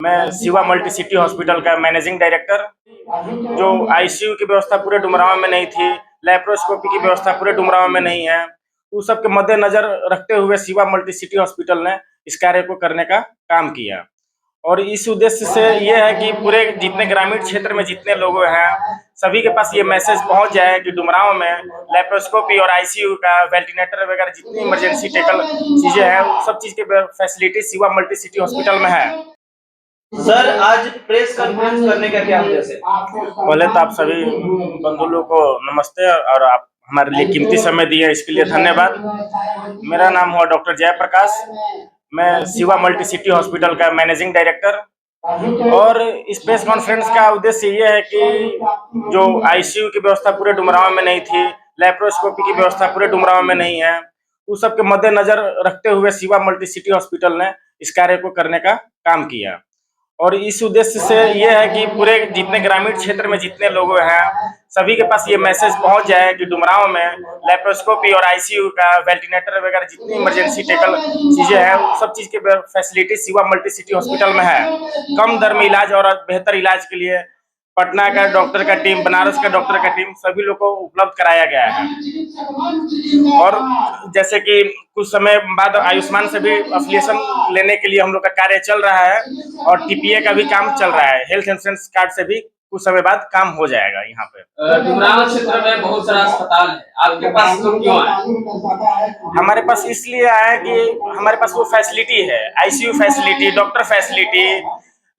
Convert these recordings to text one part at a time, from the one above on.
मैं Shiva multi city hospital का managing director. जो आईसीयू की व्यवस्था पूरे डुमरांव में नहीं थी, लेप्रोस्कोपी की व्यवस्था पूरे डुमरांव में नहीं है, उस सब के मद्देनजर रखते हुए शिवा मल्टी सिटी हॉस्पिटल ने इस कार्य को करने का काम किया। और इस उद्देश्य से ये है कि पूरे जितने ग्रामीण क्षेत्र में जितने लोग हैं, सभी के पास ये मैसेज पहुंच जाए कि डुमरांव में लेप्रोस्कोपी और आईसीयू का, वेंटिलेटर वगैरह जितनी इमरजेंसी टेकल चीजें हैं, सब चीज की facility Shiva multi city hospital में है। सर, आज प्रेस कॉन्फ्रेंस करने का क्या उद्देश्य है? पहले तो आप सभी बंधु लोगों को नमस्ते, और आप हमारे लिए कीमती समय दिए इसके लिए धन्यवाद। मेरा नाम हुआ डॉक्टर जयप्रकाश। मैं शिवा मल्टी सिटी हॉस्पिटल का मैनेजिंग डायरेक्टर। और इस प्रेस कॉन्फ्रेंस का उद्देश्य ये है कि जो आईसीयू की व्यवस्था पूरे डुमरांव में नहीं थी, लेप्रोस्कोपी की व्यवस्था पूरे डुमरांव में नहीं है, उस सब के मद्देनजर रखते हुए शिवा मल्टी सिटी हॉस्पिटल ने इस कार्य को करने का काम किया। और इस उद्देश्य से ये है कि पूरे जितने ग्रामीण क्षेत्र में जितने लोग हैं, सभी के पास ये मैसेज पहुंच जाए कि डुमरांव में लेप्रोस्कोपी और आईसीयू का, वेंटिलेटर वगैरह जितनी इमरजेंसी टेकल चीजें हैं, सब चीज की facility Shiva multi city hospital में है। कम दर में इलाज और बेहतर इलाज के लिए पटना का डॉक्टर का टीम, बनारस का डॉक्टर का टीम, सभी लोग को उपलब्ध कराया गया है। और जैसे कि कुछ समय बाद आयुष्मान से भी एफिलिएशन लेने के लिए हम लोग का कार्य चल रहा है, और टीपीए का भी काम चल रहा है। हेल्थ इंश्योरेंस कार्ड से भी कुछ समय बाद काम हो जाएगा। यहाँ पे डुमरांव क्षेत्र में बहुत सारा अस्पताल है, आपके पास तो क्यों आए? हमारे पास इसलिए आया कि हमारे पास वो फैसिलिटी है, ICU facility, doctor facility,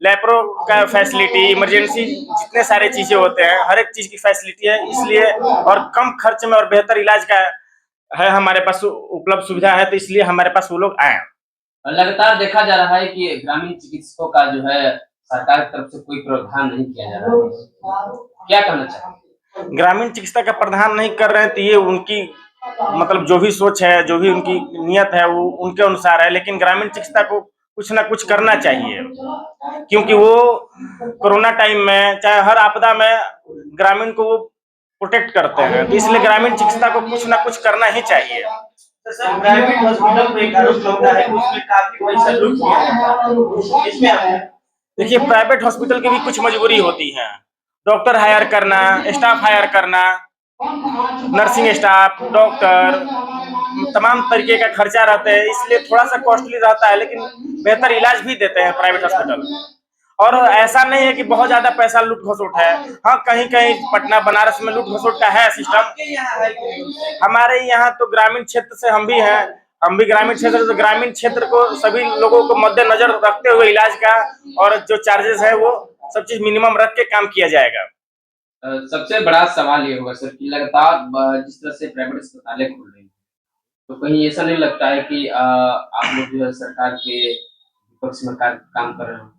lapro का फैसिलिटी, इमरजेंसी जितने सारे चीजें होते हैं, हर एक चीज की फैसिलिटी है। इसलिए और कम खर्च में और बेहतर इलाज का है हमारे पास उपलब्ध सुविधा है, तो इसलिए हमारे पास वो लोग आए। लगातार देखा जा रहा है कि ग्रामीण चिकित्सकों का जो है सरकार की तरफ से कोई प्रावधान नहीं किया जा रहा है, क्या कहना चाहेंगे? ग्रामीण चिकित्सा का प्रावधान नहीं कर रहे हैं, तो ये उनकी मतलब जो भी सोच है, जो भी उनकी नियत है, वो उनके अनुसार है। लेकिन ग्रामीण चिकित्सा को कुछ ना कुछ करना चाहिए, क्योंकि वो कोरोना टाइम में चाहे हर आपदा में ग्रामीण को वो प्रोटेक्ट करते हैं, तो इसलिए ग्रामीण चिकित्सा को कुछ ना कुछ करना ही चाहिए। तो सर, प्राइवेट हॉस्पिटल में एक आरोप लगता है कि उसमें काफी पैसा लूट किया जाता है, इसमें आप देखिए, प्राइवेट हॉस्पिटल की भी कुछ मजबूरी होती है। डॉक्टर हायर करना, स्टाफ हायर करना, नर्सिंग स्टाफ, डॉक्टर, तमाम तरीके का खर्चा रहता है, इसलिए थोड़ा सा कॉस्टली रहता है। लेकिन बेहतर इलाज भी देते हैं प्राइवेट हॉस्पिटल। और ऐसा नहीं है कि बहुत ज्यादा पैसा लूट घसोट है। हाँ, कहीं कहीं पटना बनारस में लूट घसोट का है सिस्टम। हमारे यहाँ तो ग्रामीण क्षेत्र से हम भी हैं, हम भी ग्रामीण क्षेत्र से, ग्रामीण क्षेत्र को सभी लोगों को मद्देनजर रखते हुए इलाज का और जो चार्जेस है वो सब चीज मिनिमम रख के काम किया जाएगा। सबसे बड़ा सवाल ये होगा सर कि लगातार जिस तरह से प्राइवेट अस्पतालें खुल रही हैं, तो कहीं ऐसा नहीं लगता है कि आप लोग जो है सरकार के विपक्ष में काम कर रहे हो?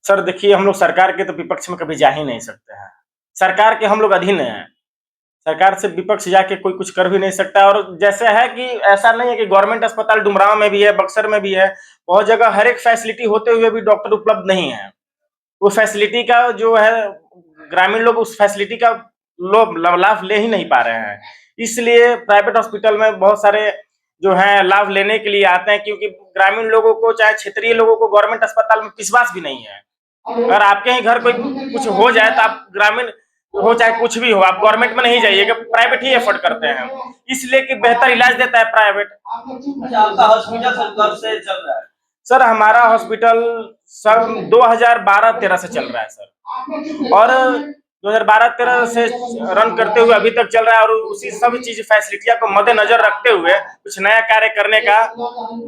सर देखिए, हम लोग सरकार के तो विपक्ष में कभी जा ही नहीं सकते हैं। सरकार के हम लोग अधीन हैं। सरकार से विपक्ष जाके कोई कुछ कर भी नहीं सकता। और जैसे है कि ऐसा नहीं है कि गवर्नमेंट अस्पताल डुमरांव में भी है, बक्सर में भी है, बहुत जगह हर एक फैसिलिटी होते हुए भी डॉक्टर उपलब्ध नहीं है। वो फैसिलिटी का जो है, ग्रामीण लोग उस फैसिलिटी का लाभ ले ही नहीं पा रहे हैं। इसलिए प्राइवेट हॉस्पिटल में बहुत सारे जो है लाभ लेने के लिए आते हैं, क्योंकि ग्रामीण लोगों को, चाहे क्षेत्रीय लोगों को, गवर्नमेंट अस्पताल में विश्वास भी नहीं है। अगर आपके ही घर कोई कुछ हो जाए तो आप ग्रामीण हो चाहे कुछ भी हो, आप गवर्नमेंट में नहीं जाइएगा, प्राइवेट ही एफर्ट करते हैं, इसलिए कि बेहतर इलाज देता है प्राइवेट। अच्छा, आपका हॉस्पिटल सर कब से चल रहा है? सर हमारा हॉस्पिटल सन 2012-13 से चल रहा है सर, और 2012-13 से रन करते हुए अभी तक चल रहा है। और उसी सब चीज फैसिलिटियां को मद्देनजर रखते हुए कुछ नया कार्य करने का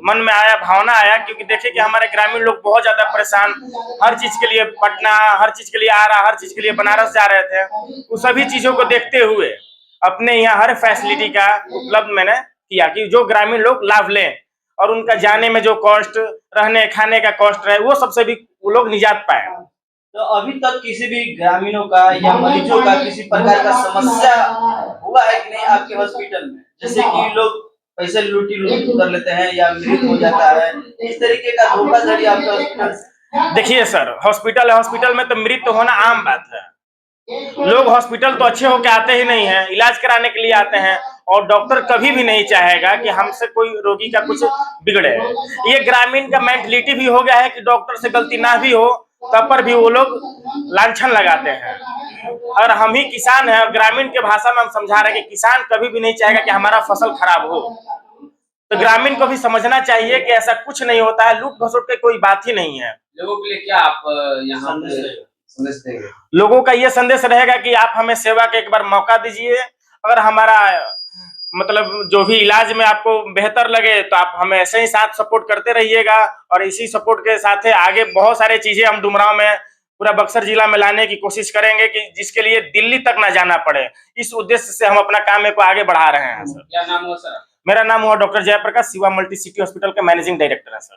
मन में आया, भावना आया, क्योंकि देखिए कि हमारे ग्रामीण लोग बहुत ज्यादा परेशान, हर चीज के लिए पटना, हर चीज के लिए आ रहा, हर चीज के लिए बनारस जा रहे थे। उन सभी चीजों को देखते हुए अपने यहाँ हर फैसिलिटी का उपलब्ध मैंने किया कि जो ग्रामीण लोग लाभ लें, और उनका जाने में जो कॉस्ट, रहने खाने का कॉस्ट रहे, वो सबसे भी वो लोग निजात पाए। तो अभी तक किसी भी ग्रामीणों का या मरीजों का किसी प्रकार का समस्या हुआ है कि नहीं आपके हॉस्पिटल में? जैसे कि लोग पैसे लूटी कर लेते हैं या मृत हो जाता है, इस तरीके का धोखाधड़ी आपके हॉस्पिटल? देखिए सर, हॉस्पिटल है, हॉस्पिटल में तो मृत्यु होना आम बात है। लोग हॉस्पिटल तो अच्छे होके आते ही नहीं है, इलाज कराने के लिए आते हैं, और डॉक्टर कभी भी नहीं चाहेगा कि हमसे कोई रोगी का कुछ बिगड़े। ये ग्रामीण का मेंटलिटी भी हो गया है कि डॉक्टर से गलती ना भी हो तब पर भी वो लोग लांछन लगाते हैं। और हम ही किसान हैं, ग्रामीण के भाषा में हम समझा रहे हैं कि किसान कभी भी नहीं चाहेगा कि हमारा फसल खराब हो। तो ग्रामीण को भी समझना चाहिए कि ऐसा कुछ नहीं होता है, लूट खसोट के कोई बात ही नहीं है। लोगों के लिए क्या आप यहाँ संदेश देंगे? लोगों का ये संदेश रहेगा कि आप हमें सेवा का एक बार मौका दीजिए। अगर हमारा मतलब जो भी इलाज में आपको बेहतर लगे तो आप हमें ऐसे ही साथ सपोर्ट करते रहिएगा, और इसी सपोर्ट के साथ आगे बहुत सारे चीजें हम डुमरांव में पूरा बक्सर जिला में लाने की कोशिश करेंगे कि जिसके लिए दिल्ली तक ना जाना पड़े। इस उद्देश्य से हम अपना काम को आगे बढ़ा रहे हैं सर। क्या नाम हुआ सर? मेरा नाम हुआ doctor Jayaprakash, Shiva multi city hospital का मैनेजिंग डायरेक्टर है सर।